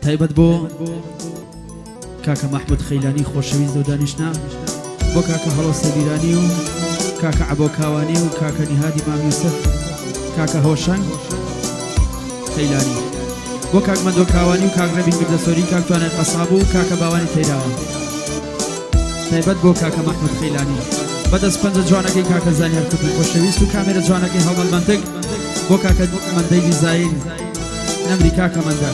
تایبەت بۆ کاکە محمود خەیلانی خۆشەویست و دانیشتنا، بۆ کاکە هەڵۆ سەبیرانی و کاکە عەبۆکاوانی و کاکە نیهادی مام یوسف، کاکە هۆشنگ خەیلانی، بۆ کاک مەندۆ کاوانی و کاک ڕەبین گردەسۆری، کاک توانای قەساب و کاکە باوانی تەیراوە. تایبەت بۆ کاکە محمود خەیلانی، بەدەست پەنجە جوانەکەی کاکە زانیار کوردی خۆشەویست و کامێرە جوانەکەی هەوڵ منتگ، بۆ کاکە مەندەی دیزاین نەمری کاکە مەندە.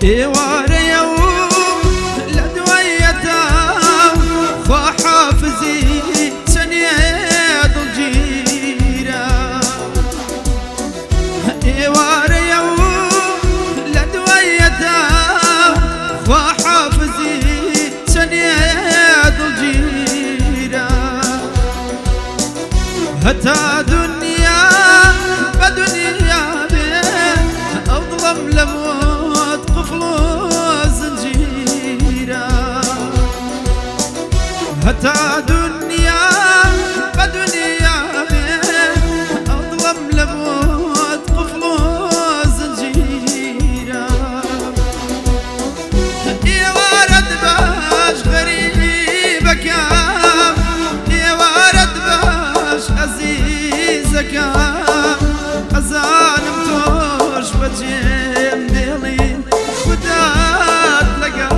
ئێوارەیە و لە دوایەتە خوا حافزی چەنێ دڵگیرە، ئێوارەیە و لە دوایەتە خوا حافزی چەنێ دڵگیرە، هەتا دنیا بە دنیا بێ ئەو دڵم لە هەتا دنیا بە دنیا بێ ئەو دڵم لە بۆت قفڵ و زنجیرە، ئێوارەت باش غەریبەکەم، ئێوارەت باش عەزیزەکەم، ئەزانم تۆش بەجێم دێڵی خودات لەگەڵ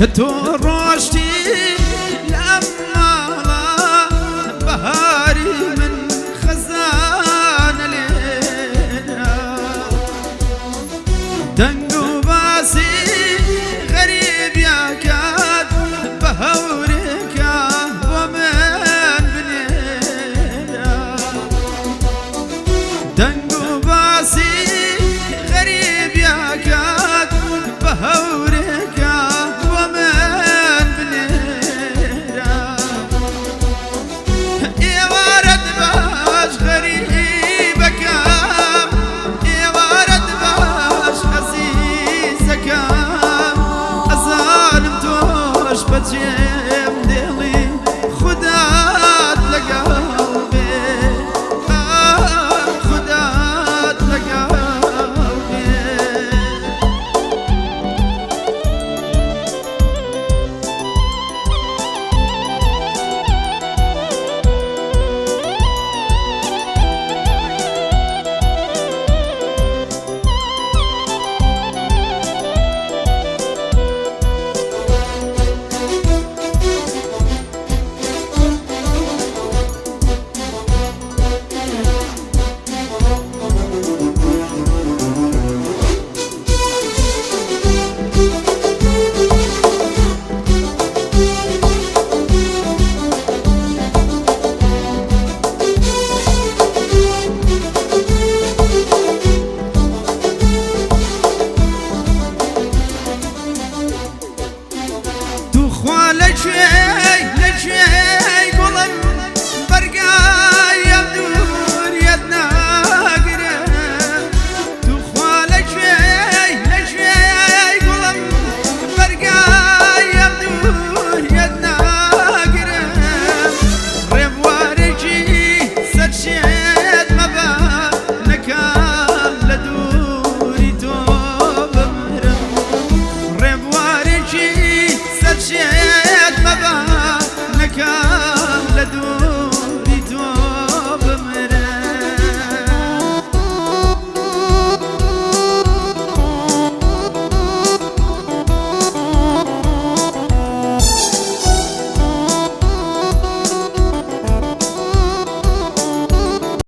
کە تۆ ڕۆشتی لەم ماڵە بەهاری من خەزانە لێرە، دەنگ و باسی غەریبیاکات بە هەورێکە بۆ من بنێرە، دەنگ و باسی غەریبیاکات بە هەورێکە ولا شيء